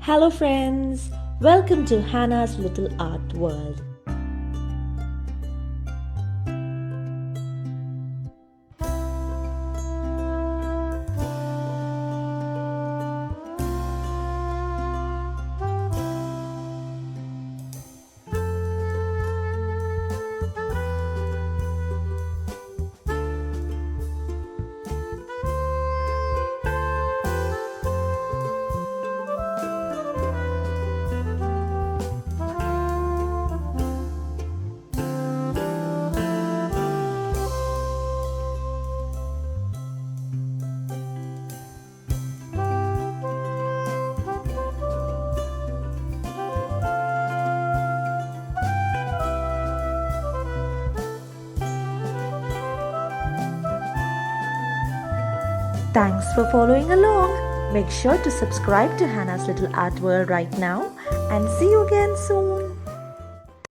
Hello, friends. Welcome to Hannah's Little Art World. Thanks for following along. Make sure to subscribe to Hannah's Little Art World right now and see you again soon.